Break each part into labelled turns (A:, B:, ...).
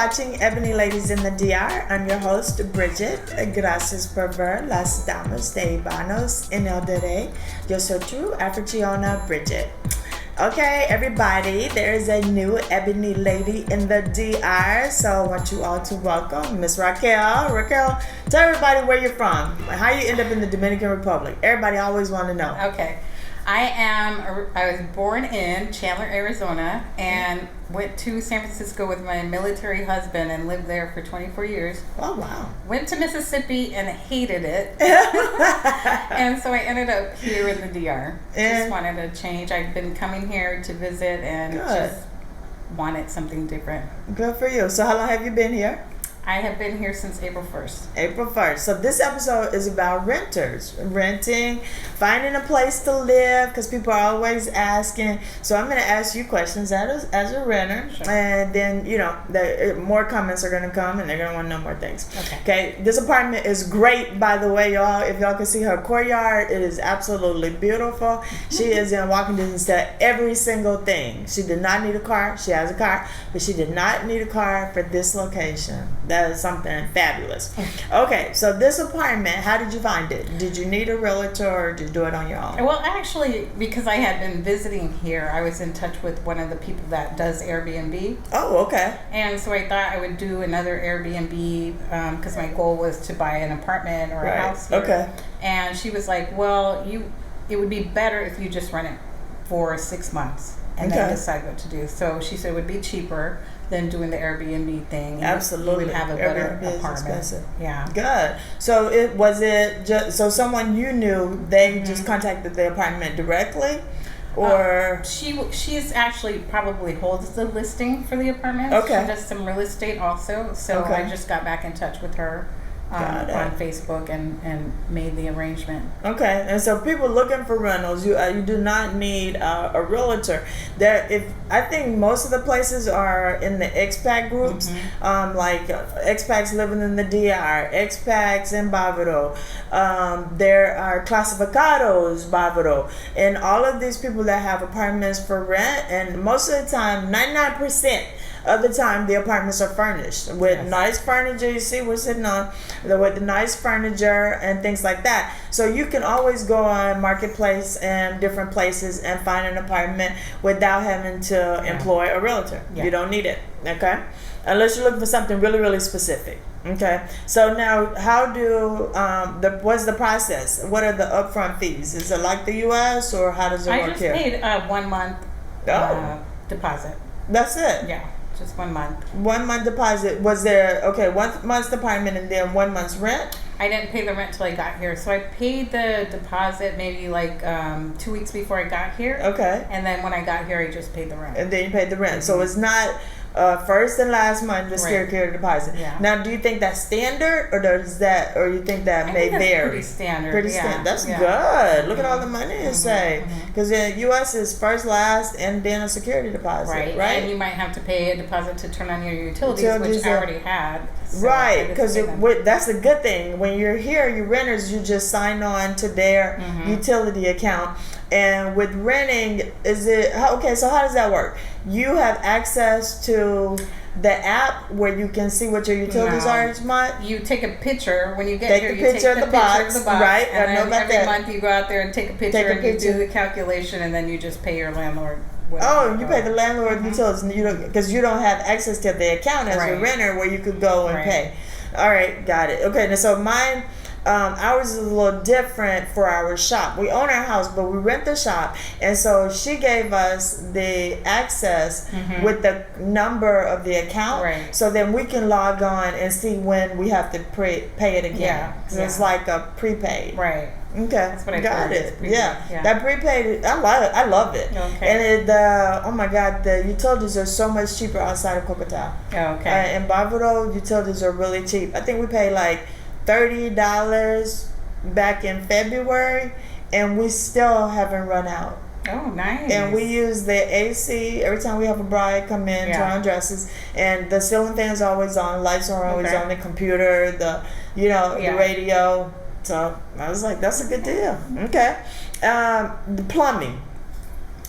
A: watching Ebony Ladies in the DR. I'm your host, Bridget. Gracias por ver las damas de Ibanos en el Dere. Yo soy tu Africhiona, Bridget. Okay, everybody, there is a new Ebony Lady in the DR, so I want you all to welcome Miss Raquel. Raquel, tell everybody where you're from, how you end up in the Dominican Republic. Everybody always want to know.
B: Okay. I was born in Chandler, Arizona, and went to San Francisco with my military husband and lived there for 24 years.
A: Oh, wow.
B: Went to Mississippi and hated it. And so I ended up here in the DR. Just wanted a change. I've been coming here to visit and just wanted something different.
A: Good for you. So how long have you been here?
B: I have been here since April 1st.
A: April 1st. So this episode is about renters. Renting, finding a place to live, because people are always asking. So I'm going to ask you questions as a renter.
B: Sure.
A: And then, more comments are going to come and they're going to want to know more things.
B: Okay.
A: This apartment is great, by the way, y'all. If y'all can see her courtyard, it is absolutely beautiful. She is in walking distance to every single thing. She did not need a car. She has a car, but she did not need a car for this location. That is something fabulous. Okay, so this apartment, how did you find it? Did you need a realtor or did you do it on your own?
B: Well, actually, because I had been visiting here, I was in touch with one of the people that does Airbnb.
A: Oh, okay.
B: And so I thought I would do another Airbnb because my goal was to buy an apartment or a house here.
A: Okay.
B: And she was like, well, it would be better if you just rent it for 6 months and then decide what to do. So she said it would be cheaper than doing the Airbnb thing.
A: Absolutely.
B: You would have a better
A: Airbnb
B: apartment.
A: Is expensive.
B: Yeah.
A: Good. So so someone you knew, they just contacted the apartment directly? Or
B: she's actually probably holds the listing for the apartment.
A: Okay.
B: She does some real estate also. So I just got back in touch with her on Facebook and made the arrangement.
A: Okay, and so people looking for rentals, you do not need a realtor. I think most of the places are in the expat groups, like expats living in the DR, expats in Bávaro. There are clasificados Bávaro, and all of these people that have apartments for rent, and most of the time, 99% of the time, the apartments are furnished with nice furniture. You see, we're sitting on with the nice furniture and things like that. So you can always go on Marketplace and different places and find an apartment without having to employ a realtor. Yeah. You don't need it, okay? Unless you're looking for something really, really specific. Okay. So now, what's the process? What are the upfront fees? Is it like the U.S. or how does it work here?
B: I just paid 1 month deposit.
A: That's it.
B: Yeah. Just 1 month.
A: 1 month deposit. Was there 1 month's apartment and then 1 month's rent?
B: I didn't pay the rent till I got here, so I paid the deposit maybe 2 weeks before I got here.
A: Okay.
B: And then when I got here, I just paid the rent.
A: And then you paid the rent. So it's not first and last month the security deposit. Yeah. Now, do you think that's standard, or you think that may vary?
B: Pretty standard.
A: Pretty standard. That's good. Look at all the money you save. Because the U.S. is first, last, and then a security deposit. Right.
B: And you might have to pay a deposit to turn on your utilities which I already had.
A: So right, because that's a good thing. When you're here, you renters, you just sign on to their utility account. And with renting, so how does that work? You have access to the app where you can see what your utilities are each month.
B: You take a picture when you get here. You take
A: the picture of the box, right?
B: And then every month you go out there and take a picture and you do the calculation, and then you just pay your landlord.
A: You pay the landlord utilities, because you don't have access to the account as a renter where you could go and pay. All right, got it. Okay, so mine. Ours is a little different for our shop. We own our house, but we rent the shop, and so she gave us the access with the number of the account, so then we can log on and see when we have to pay it again. So it's like a prepaid.
B: Right.
A: Okay,
B: that's what I
A: got it. Yeah, that prepaid, I love it. Okay. And oh my God, the utilities are so much cheaper outside of Cocotao.
B: Okay.
A: In Bávaro, utilities are really cheap. I think we pay like $30 back in February, and we still haven't run out.
B: Oh, nice.
A: And we use the AC every time we have a bride come in, try on dresses, and the ceiling fans are always on, lights are always on, the computer, the radio. So I was like, that's a good deal. Okay. The plumbing.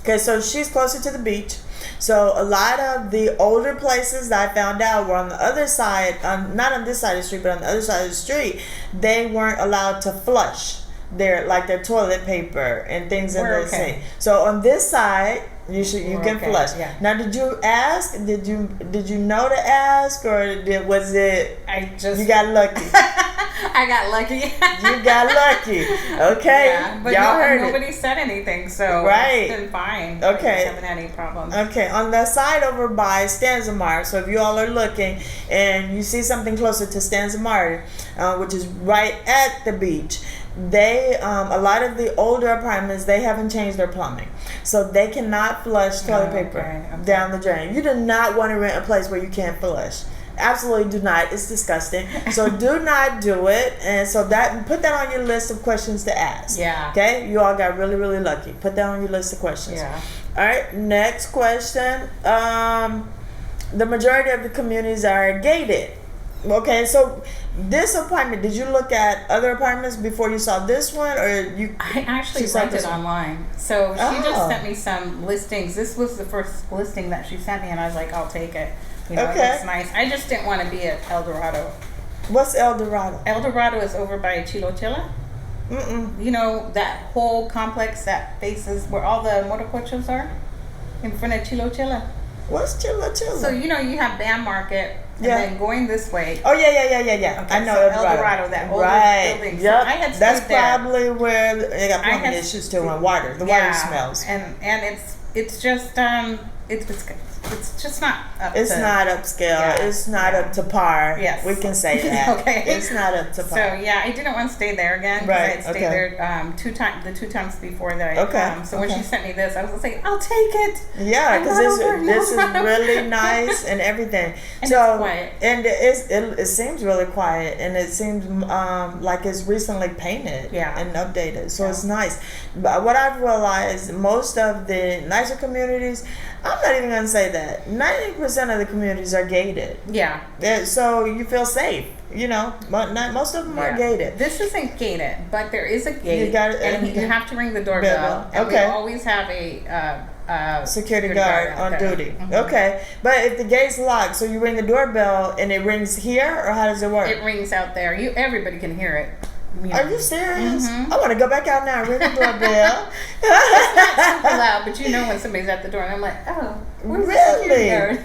A: Okay, so she's closer to the beach. So a lot of the older places that I found out were on the other side, not on this side of the street, but on the other side of the street. They weren't allowed to flush their toilet paper and things in the sink. So on this side, you can flush. Yeah. Now, did you ask? Did you know to ask, or was it? You got lucky.
B: I got lucky.
A: You got lucky. Okay.
B: Yeah, but
A: y'all heard
B: nobody said anything, so
A: right.
B: It's been fine.
A: Okay.
B: I haven't had any problems.
A: Okay. On the side over by Stanzamar, so if you all are looking and you see something closer to Stanzamar, which is right at the beach, they a lot of the older apartments, they haven't changed their plumbing, so they cannot flush toilet paper down the drain. You do not want to rent a place where you can't flush. Absolutely do not. It's disgusting. So do not do it. And so put that on your list of questions to ask.
B: Yeah.
A: Okay. You all got really, really lucky. Put that on your list of questions.
B: Yeah.
A: All right. Next question. The majority of the communities are gated. Okay, so this apartment, did you look at other apartments before you saw this one, or you?
B: I actually rented online. So she just sent me some listings. This was the first listing that she sent me, and I was like, I'll take it. It looks nice. I just didn't want to be at El Dorado.
A: What's El Dorado?
B: El Dorado is over by Chilochilla. You know, that whole complex that faces where all the motocochos are, in front of Chilochilla.
A: What's Chilochilla?
B: So, you know, you have Band Market, and then going this way.
A: Oh, yeah.
B: Okay,
A: I know
B: so
A: El Dorado,
B: that old building.
A: Yep.
B: So I had
A: That's
B: stayed there.
A: probably where they got plumbing issues too, and water. The water smells.
B: And it's just it's just not up
A: it's
B: to,
A: not upscale. It's not up to par.
B: Yes.
A: We can say that.
B: Okay.
A: It's not up to par.
B: So yeah, I didn't want to stay there again.
A: Right.
B: I had stayed there two times before that I come. So when she sent me this, I was like, I'll take it.
A: Yeah, because this is really nice and everything.
B: And
A: so
B: it's quiet.
A: And it seems really quiet, and it seems like it's recently painted and updated. So it's nice. But what I've realized, most of the nicer communities, I'm not even going to say that. 90% of the communities are gated.
B: Yeah.
A: So you feel safe, you know. But most of them are gated.
B: This isn't gated, but there is a gate. And you have to ring the doorbell. And we always have a
A: security guard on duty. Okay. But if the gate's locked, so you ring the doorbell and it rings here, or how does it work?
B: It rings out there. Everybody can hear it.
A: Are you serious? I want to go back out now and ring the doorbell.
B: It's not super loud, but you know when somebody's at the door, and I'm like, oh, where's the security guard?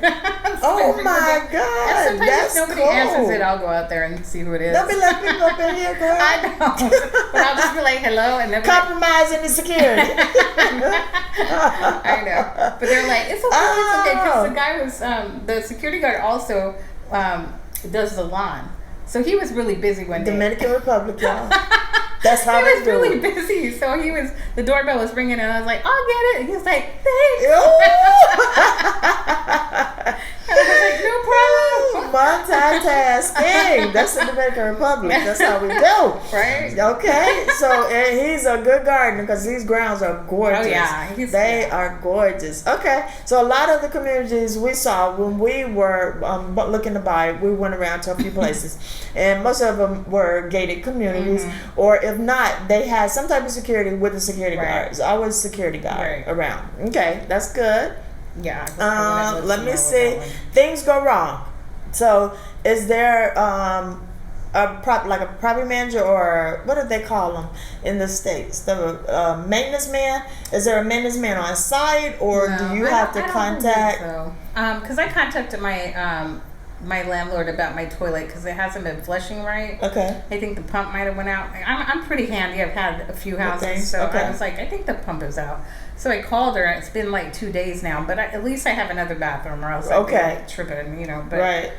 A: Oh my God,
B: and sometimes
A: that's
B: if nobody
A: cool.
B: answers it, I'll go out there and see who it is.
A: Don't be letting people up in here, girl.
B: I know, but I'll just be like, hello, and then
A: compromising the security.
B: I know, but they're like, it's okay, because the guy was the security guard also does the lawn. So he was really busy one day.
A: Dominican Republic, y'all. That's how
B: he
A: they
B: was
A: do
B: really
A: it.
B: busy. So the doorbell was ringing, and I was like, I'll get it. And he was like, thanks. And I was like, no problem.
A: Multitasking. That's the Dominican Republic. That's how we do.
B: Right?
A: Okay. So he's a good gardener because these grounds are gorgeous.
B: Oh, yeah.
A: They are gorgeous. Okay. So a lot of the communities we saw when we were looking to buy, we went around to a few places. And most of them were gated communities. Or if not, they had some type of security with the security guards. Always security guard around. Okay. That's good.
B: Yeah.
A: Let me see. Things go wrong. So, is there a property manager, or what do they call them in the States? The maintenance man? Is there a maintenance man on site, or do you have to contact?
B: Because I contacted my my landlord about my toilet because it hasn't been flushing right. Okay. I think the pump might have went out. I'm pretty handy. I've had a few houses, so I was like, I think the pump is out. So I called her. It's been like 2 days now, but at least I have another bathroom, or else I'd be tripping, you know. But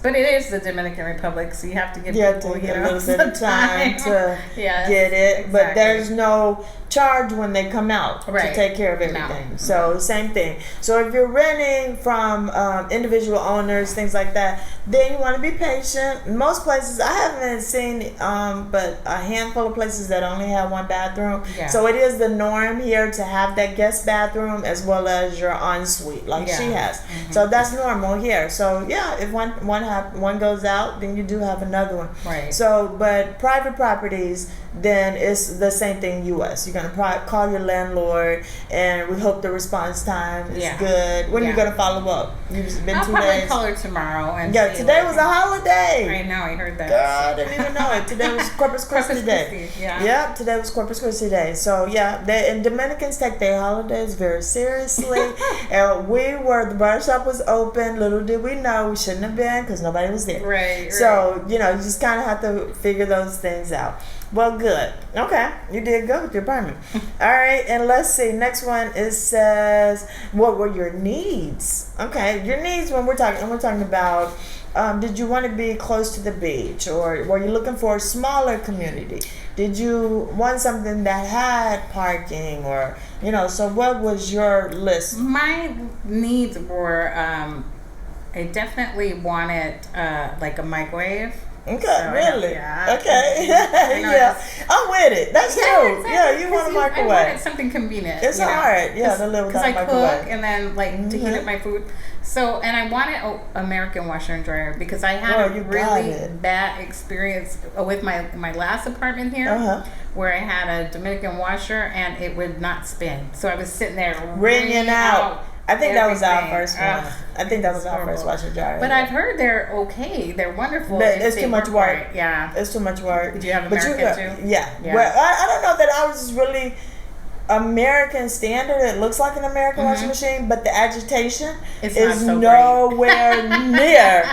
B: but it is the Dominican Republic, so you have to give people,
A: a little bit of time to get it.
B: Exactly.
A: But there's no charge when they come out to take care of everything. So same thing. So if you're renting from individual owners, things like that, then you want to be patient. Most places, I haven't seen but a handful of places that only have one bathroom. So it is the norm here to have that guest bathroom as well as your ensuite, like she has. So that's normal here. So if one goes out, then you do have another one. So, but private properties, then it's the same thing. U.S. You're going to call your landlord, and we hope the response time is good. When are you going to follow up? You've been
B: I'll
A: 2
B: probably
A: days.
B: call her tomorrow. And
A: Today was a holiday.
B: I know, I heard that.
A: God, I didn't even know it. Today was Corpus Christi Day. Yep, today was Corpus Christi Day. So and Dominicans take their holidays very seriously. And the bridal shop was open. Little did we know we shouldn't have been because nobody was there.
B: Right.
A: So you just kind of have to figure those things out. Well, good. Okay, you did good with your apartment. All right, and let's see. Next one, it says, what were your needs? Okay, your needs we're talking about. Did you want to be close to the beach, or were you looking for a smaller community? Did you want something that had parking, or So what was your list?
B: My needs were, I definitely wanted like a microwave.
A: Okay,
B: so
A: really? Okay.
B: Yeah.
A: I'm with it. That's true.
B: Exactly.
A: Yeah, you want a microwave.
B: I wanted something convenient.
A: It's hard, to live without a microwave.
B: Because I cook and then to heat up my food. So, and I wanted an American washer and dryer because I had a really bad experience with my last apartment here, where I had a Dominican washer and it would not spin. So I was sitting there wringing out.
A: I think that was our first one. I think that was our first washer dryer.
B: But I've heard they're okay. They're wonderful.
A: But it's too much work.
B: Yeah.
A: It's too much work.
B: Did you have American too?
A: Yeah. Well, I don't know that ours is really American standard. It looks like an American washing machine, but the agitation is nowhere near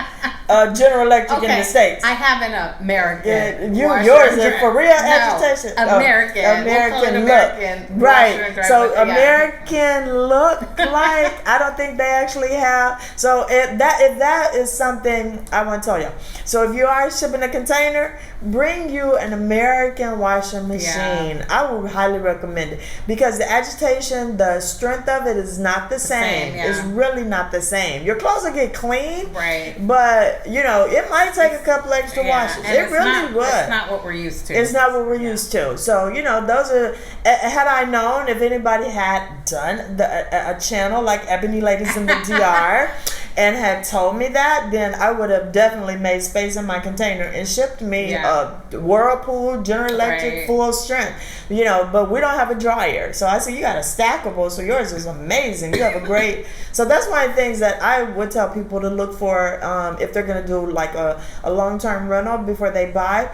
A: General Electric in the States.
B: I have an American.
A: Yours is for real agitation.
B: American.
A: American look.
B: American
A: right. So American look like I don't think they actually have. So if that is something I want to tell you. So if you are shipping a container, bring you an American washing machine. I would highly recommend it. Because the agitation, the strength of it is not the same. It's really not the same. Your clothes will get clean,
B: right?
A: But it might take a couple extra washes. It really would.
B: It's not what we're used to.
A: It's not what we're used to. So those are. Had I known, if anybody had done a channel like Ebony Ladies in the DR. And had told me that, then I would have definitely made space in my container and shipped me a Whirlpool, General Electric, full strength. But we don't have a dryer. So I said, you got a stackable, so yours is amazing. You have a great... So that's one of the things that I would tell people to look for if they're going to do like a long-term rental before they buy.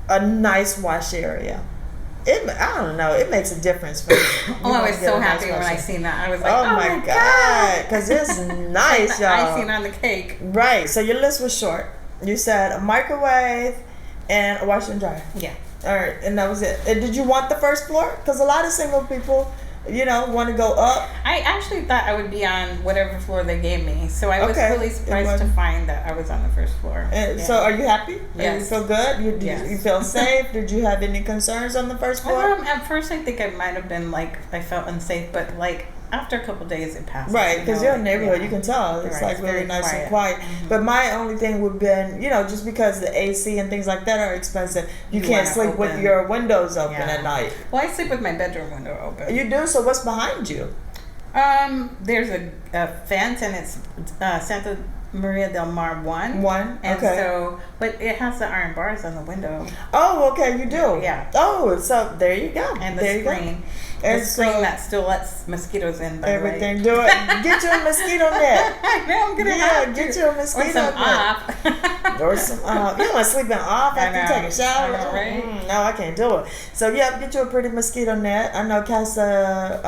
A: A nice wash area. I don't know. It makes a difference for me.
B: I was so happy when I seen that. I was like,
A: oh my God. Because it's nice, y'all.
B: Icing on the cake.
A: Right. So your list was short. You said a microwave and a washer and dryer.
B: Yeah.
A: All right. And that was it. And did you want the first floor? Because a lot of single people... want to go up.
B: I actually thought I would be on whatever floor they gave me. So I was really surprised to find that I was on the first floor.
A: So are you happy?
B: Yes.
A: You feel good? You feel safe? Did you have any concerns on the first floor?
B: At first I think I might have been I felt unsafe, but after a couple days it passed.
A: Right, because you're in a neighborhood, you can tell. It's really nice and quiet. Mm-hmm. But my only thing would have been, just because the AC and things like that are expensive, you can't sleep with your windows open at night.
B: Well, I sleep with my bedroom window open.
A: You do? So what's behind you?
B: There's a fence, and it's Santa Maria del Mar 1. And so, but it has the iron bars on the window.
A: Oh, okay, you do?
B: Yeah.
A: Oh, so there you go.
B: And the screen. And the screen that still lets mosquitoes in, by
A: everything.
B: the way.
A: Do it. Get you a mosquito net.
B: I know, I'm going to have
A: get you a mosquito net. Or some off. You don't want to sleep in off after you take a shower.
B: I know, right?
A: No, I can't do it. So, get you a pretty mosquito net. I know Casa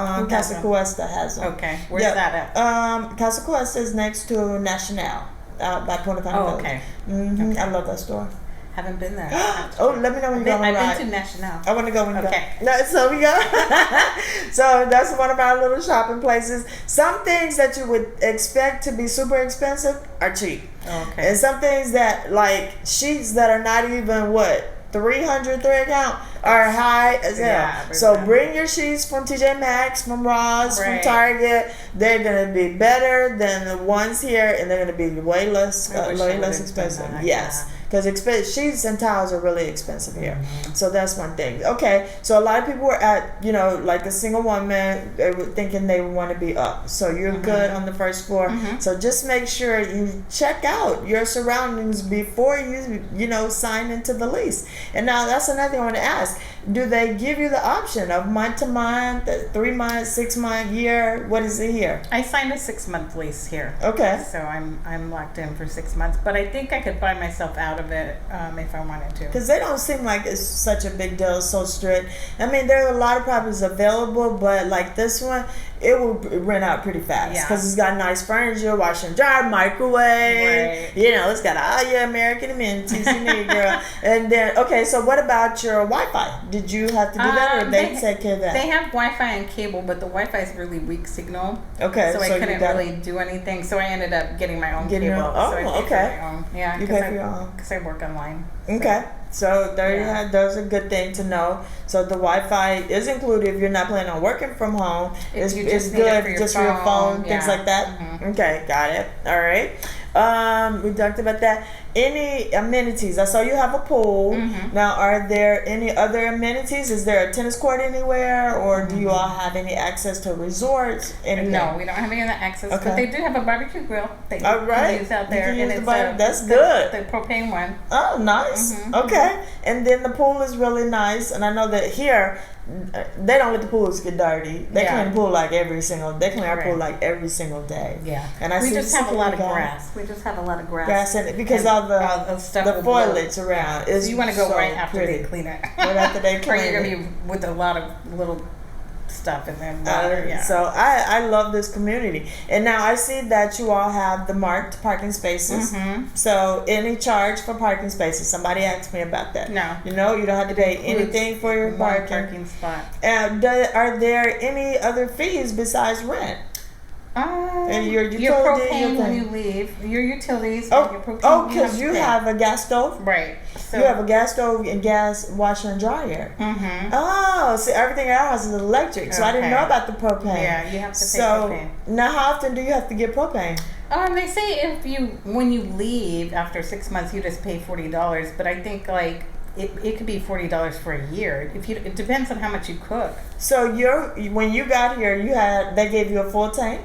A: Cuesta has them.
B: Okay. Where's that at?
A: Casa Cuesta is next to Nacional, by Punta Cana.
B: Oh, okay.
A: Mm-hmm. Okay. I love that store.
B: Haven't been there.
A: Let me know when you go on a ride.
B: I've been to National.
A: I want to go when you go. So we go. So that's one of our little shopping places. Some things that you would expect to be super expensive are cheap.
B: Okay.
A: And some things that, like sheets that are not even, $300 thread count are high as hell. So bring your sheets from TJ Maxx, from Ross, from Target. they're going to be better than the ones here, and they're going to be way less expensive. Yes. Because sheets and towels are really expensive here. So that's one thing. Okay, so a lot of people were at, like a single woman, they were thinking they want to be up. So you're good on the first floor. So just make sure you check out your surroundings before you sign into the lease. And now that's another thing I want to ask. Do they give you the option of month to month, 3 months, 6 month, year? What is it here?
B: I signed a 6-month lease here.
A: Okay.
B: So I'm locked in for 6 months, but I think I could buy myself out of it if I wanted to.
A: Because they don't seem like it's such a big deal, so strict. I mean, there are a lot of properties available, but like this one, it will rent out pretty fast because it's got nice furniture, washer and dryer, microwave. It's got all your American amenities you need, girl. And then, okay, so what about your Wi-Fi? Did you have to do that, or they take care of that?
B: They have Wi-Fi and cable, but the Wi-Fi is really weak signal.
A: Okay,
B: so I couldn't really do anything. So I ended up getting my own cable. Yeah,
A: you pay for your own
B: because I work online.
A: Okay. So there you have, those are a good thing to know. So the Wi-Fi is included if you're not planning on working from home. It's good just for your phone, things like that. Okay, got it. All right. We talked about that. Any amenities? I saw you have a pool. Now, are there any other amenities? Is there a tennis court anywhere, or do you all have any access to resorts? Anything?
B: No, we don't have any of that access, but they do have a barbecue grill that you can use out there.
A: That's good.
B: The propane one.
A: Oh, nice. Okay. And then the pool is really nice. And I know that here, they don't let the pools get dirty. They clean the pool they clean our pool like every single day.
B: Yeah.
A: And
B: we just have a lot of grass. We just have a lot of grass.
A: In it because all the foliage around is
B: so you want to go
A: so
B: right after
A: pretty.
B: they clean it.
A: Right after they clean it.
B: Or you're going to be with a lot of little stuff and then water.
A: So I love this community. And now I see that you all have the marked parking spaces. So any charge for parking spaces? Somebody asked me about that.
B: No.
A: You don't have to pay anything for your
B: parking spot.
A: And are there any other fees besides rent? And your utility,
B: your propane when you leave, your utilities, your propane.
A: Oh, because you have a gas stove?
B: Right. So
A: you have a gas stove and gas washer and dryer. Oh, see, everything in our house is electric, so I didn't know about the propane.
B: Yeah, you have to pay propane.
A: Now, how often do you have to get propane?
B: They say when you leave after 6 months, you just pay $40, but I think it could be $40 for a year. It depends on how much you cook.
A: So when you got here, they gave you a full tank,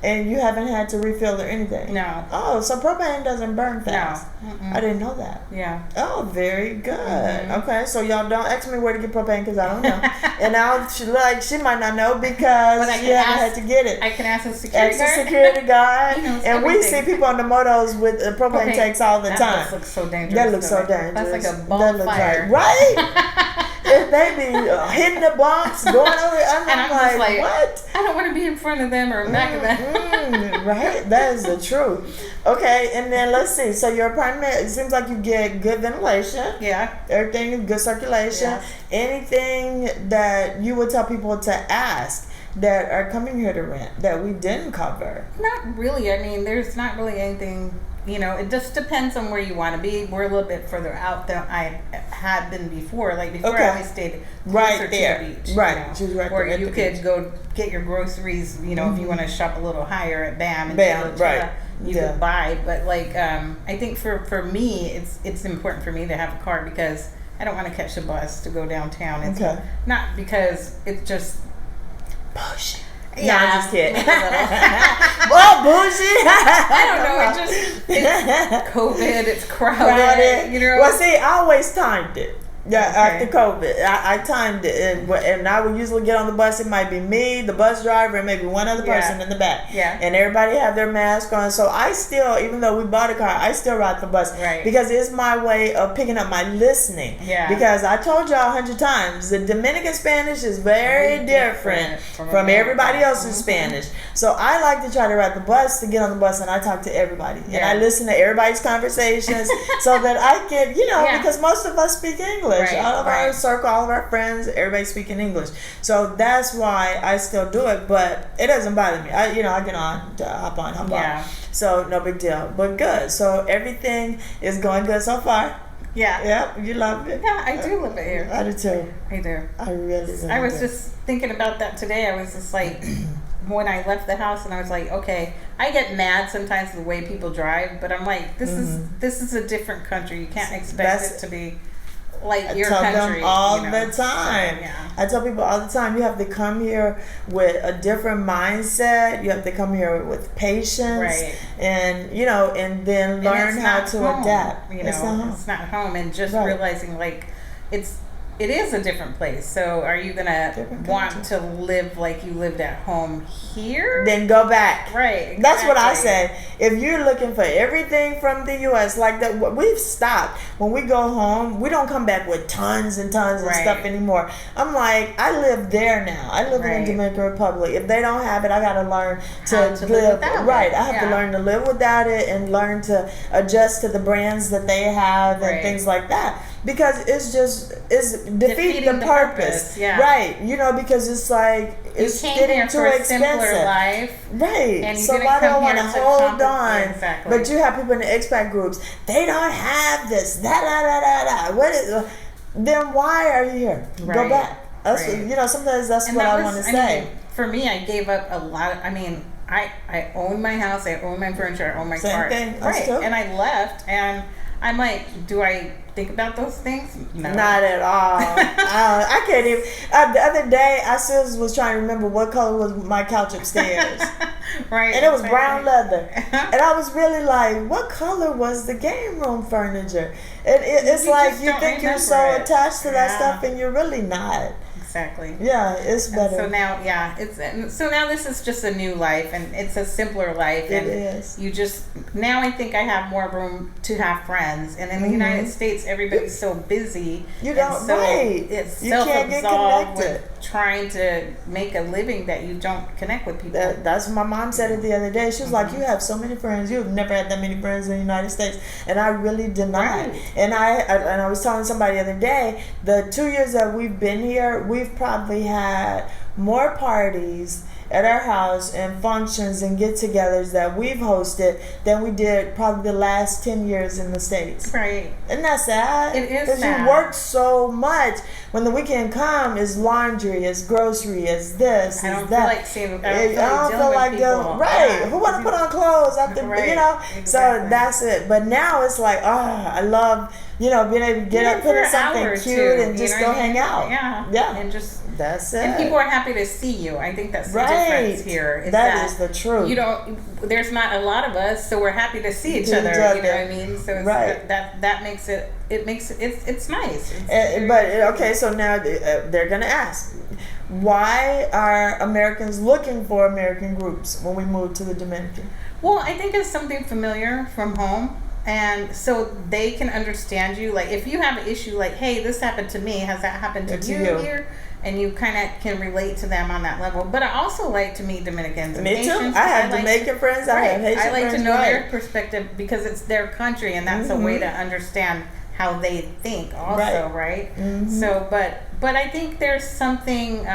A: and you haven't had to refill or anything.
B: No.
A: Oh, so propane doesn't burn fast.
B: No.
A: I didn't know that.
B: Yeah.
A: Oh, very good. Okay, so y'all don't ask me where to get propane because I don't know, and now she might not know because she haven't had to get it.
B: I can ask a
A: security guard, and we see people on the motos with propane tanks all the time.
B: That looks so dangerous.
A: That looks so dangerous.
B: That's like a bonfire,
A: right? If they be hitting the bumps, going over, I'm like, what?
B: I don't want to be in front of them or back of them.
A: Right? That is the truth. Okay, and then let's see. So your apartment, it seems like you get good ventilation.
B: Yeah.
A: Everything is good circulation.
B: Yes.
A: Anything that you would tell people to ask that are coming here to rent that we didn't cover?
B: Not really. I mean, there's not really anything. It just depends on where you want to be. We're a little bit further out than I had been before. Like before, I always stayed closer to the beach.
A: Right. She was right
B: or
A: there
B: you could go get your groceries. If you want to shop a little higher at BAM. You could buy. But I think for me, it's important for me to have a car because I don't want to catch a bus to go downtown. It's not because it's just
A: bullshit.
B: Yeah,
A: no, I'm just kidding. Well, bullshit.
B: I don't know. It's COVID. It's crowded.
A: Well, see, I always timed it. Yeah, after COVID, I timed it, and I would usually get on the bus. It might be me, the bus driver, and maybe one other person in the back.
B: Yeah.
A: And everybody have their mask on. So I still, even though we bought a car, I still ride the bus.
B: Right.
A: Because it's my way of picking up my listening. Yeah. Because I told y'all 100 times, the Dominican Spanish is very different from everybody else's Spanish. So I like to try to ride the bus to get on the bus, and I talk to everybody. Yeah. And I listen to everybody's conversations so that I can, because most of us speak English. All of our circle, all of our friends, everybody speaking English. So that's why I still do it, but it doesn't bother me. I get on, hop on. So no big deal, but good. So everything is going good so far.
B: Yeah.
A: Yep. You love it.
B: Yeah, I do love it here.
A: I do too.
B: I do.
A: I really love it.
B: I was just thinking about that today. I was just like, when I left the house and I was like, okay, I get mad sometimes the way people drive, but I'm like, this is a different country. You can't expect it to be like your country. I tell them
A: all the time.
B: So, yeah.
A: I tell people all the time, you have to come here with a different mindset. You have to come here with patience,
B: right?
A: And and then learn how to adapt.
B: It's not home, and just realizing like it is a different place. So are you gonna want to live like you lived at home here?
A: Then go back.
B: Right. Exactly.
A: That's what I say. If you're looking for everything from the U.S., like that, we've stopped. When we go home, we don't come back with tons and tons of stuff anymore. I'm like, I live there now. I live in the Dominican Republic. If they don't have it, I gotta learn to live without it. I have to learn to live without it and learn to adjust to the brands that they have and things like that. Because it's defeating the purpose. Right? Because it's like it's getting too expensive.
B: Life,
A: right?
B: And
A: so why do I want to hold on? But you have people in the expat groups. They don't have this. What is? Then why are you here? Go back. Sometimes that's what I want to say.
B: For me, I gave up a lot. I own my house. I own my furniture. I own my car.
A: Same thing.
B: Right. And I left, and I'm like, do I think about those things? No.
A: Not at all. I can't even. The other day, I still was trying to remember what color was my couch upstairs.
B: Right.
A: And it was brown leather. And I was really like, what color was the game room furniture? And it's like you think you're so attached to that stuff, and you're really not.
B: Exactly.
A: Yeah, it's better.
B: And so now this is just a new life, and it's a simpler life.
A: It is.
B: You just now I think I have more room to have friends, and in the United States, everybody's so busy.
A: You don't. Right.
B: It's
A: you can't get
B: self-absorbed
A: connected.
B: with trying to make a living that you don't connect with people.
A: That's what my mom said it the other day. She was like, "You have so many friends. You've never had that many friends in the United States," and I really did not.
B: Right.
A: And I was telling somebody the other day, the 2 years that we've been here, we've probably had more parties at our house and functions and get-togethers that we've hosted than we did probably the last 10 years in the States.
B: Right.
A: Isn't that sad?
B: It is
A: because
B: sad.
A: you work so much. When the weekend comes, it's laundry, it's grocery, it's this,
B: I don't
A: it's
B: feel
A: that.
B: like seeing.
A: I don't feel like dealing. Right. Who want to put on clothes after?
B: Exactly.
A: So that's it. But now it's like, I love being able to get up, put in something cute, and just go hang out.
B: Yeah. And just.
A: That's it.
B: And people are happy to see you. I think that's the difference here.
A: That is the truth.
B: There's not a lot of us, so we're happy to see each other. You know what I mean? So it's that makes it. It's nice.
A: Okay, so now they're gonna ask, why are Americans looking for American groups when we move to the Dominican?
B: Well, I think it's something familiar from home. And so they can understand you. Like if you have an issue like, hey, this happened to me. Has that happened to you here? And you kind of can relate to them on that level. But I also like to meet Dominicans and
A: Me too.
B: Haitians.
A: I have Jamaican friends. I have Haitian friends.
B: I like to know their perspective because it's their country, and that's a way to understand how they think also, right? So, but I think there's something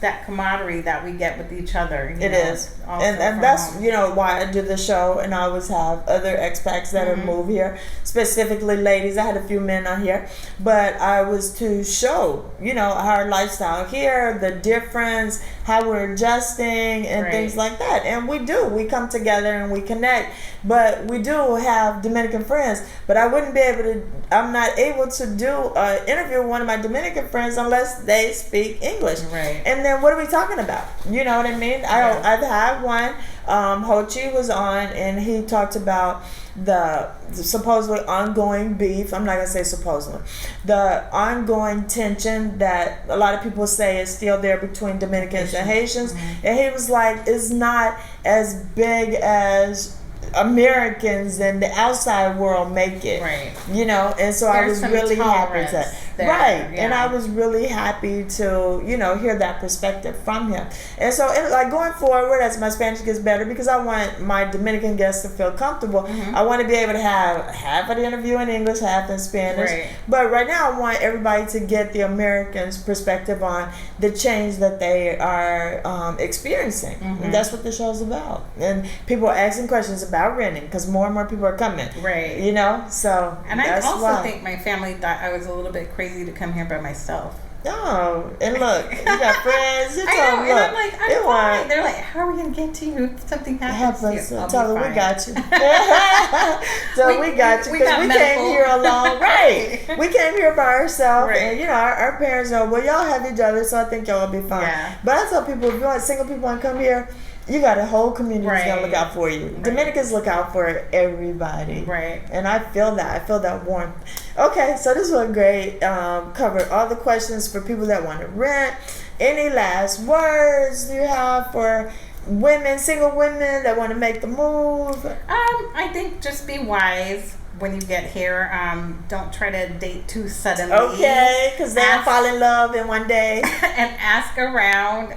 B: that camaraderie that we get with each other.
A: It is. And that's, why I do the show, and I always have other expats that have moved here, specifically ladies. I had a few men on here, but I was to show, our lifestyle here, the difference, how we're adjusting and things like that. And we come together and we connect, but we do have Dominican friends, but I'm not able to do an interview with one of my Dominican friends unless they speak English.
B: Right.
A: And then what are we talking about? You know what I mean? I've had one. Ho Chi was on, and he talked about the supposedly ongoing beef. I'm not gonna say supposedly. The ongoing tension that a lot of people say is still there between Dominicans and Haitians. And he was like, it's not as big as Americans and the outside world make it, and so I was really happy to and I was really happy to hear that perspective from him. And so like going forward, as my Spanish gets better, because I want my Dominican guests to feel comfortable, I want to be able to have half of the interview in English, half in Spanish, but right now I want everybody to get the Americans' perspective on the change that they are experiencing. And that's what the show's about, and people are asking questions about renting because more and more people are coming,
B: so
A: and
B: I also think my family thought I was a little bit crazy to come here by myself.
A: Oh, and look, you got friends. You
B: I
A: tell
B: know,
A: them,
B: and
A: look,
B: I'm like, I'm fine. They're like, how are we gonna get to you if something happens?
A: Tell them we got you. So we got you because we came here alone, right? We came here by ourselves,
B: right.
A: and our parents know. Well, y'all have each other, so I think y'all will be fine.
B: Yeah.
A: But I tell people, if you want single people want to come here, you got a whole community that's gonna look out for you. Right. Dominicans look out for everybody.
B: Right.
A: And I feel that. I feel that warmth. Okay, so this was great. Covered all the questions for people that want to rent. Any last words you have for women, single women that want to make the move?
B: I think just be wise when you get here. Don't try to date too suddenly.
A: Okay, because they'll fall in love in one day.
B: And ask around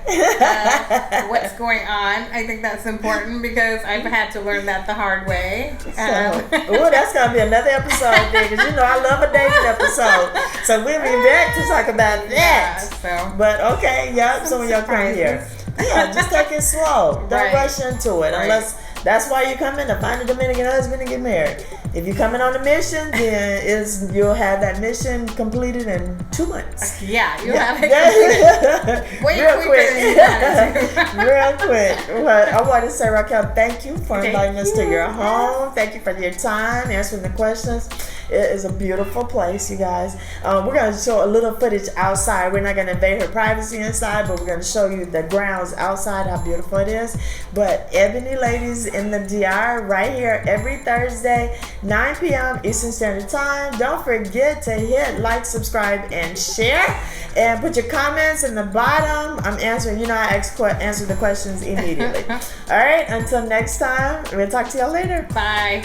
B: what's going on. I think that's important because I've had to learn that the hard way.
A: That's going to be another episode there because I love a dating episode. So we'll be back to talk about that.
B: Yeah,
A: but okay, so when y'all come here. Yeah, just take it slow. Don't rush into it unless that's why you come in to find a Dominican husband and get married. If you're coming on a mission, then you'll have that mission completed in 2 months.
B: Yeah, you'll have it completed way quicker than you wanted to.
A: Real quick. Well, I want to say, Raquel, thank you for inviting us to your home. Thank you for your time, answering the questions. It is a beautiful place, you guys. We're going to show a little footage outside. We're not going to invade her privacy inside, but we're going to show you the grounds outside, how beautiful it is. But Ebony Ladies in the DR right here every Thursday, 9 p.m. Eastern Standard Time. Don't forget to hit like, subscribe, and share. And put your comments in the bottom. I'm answering. I answer the questions immediately. All right, until next time, we'll talk to y'all later.
B: Bye.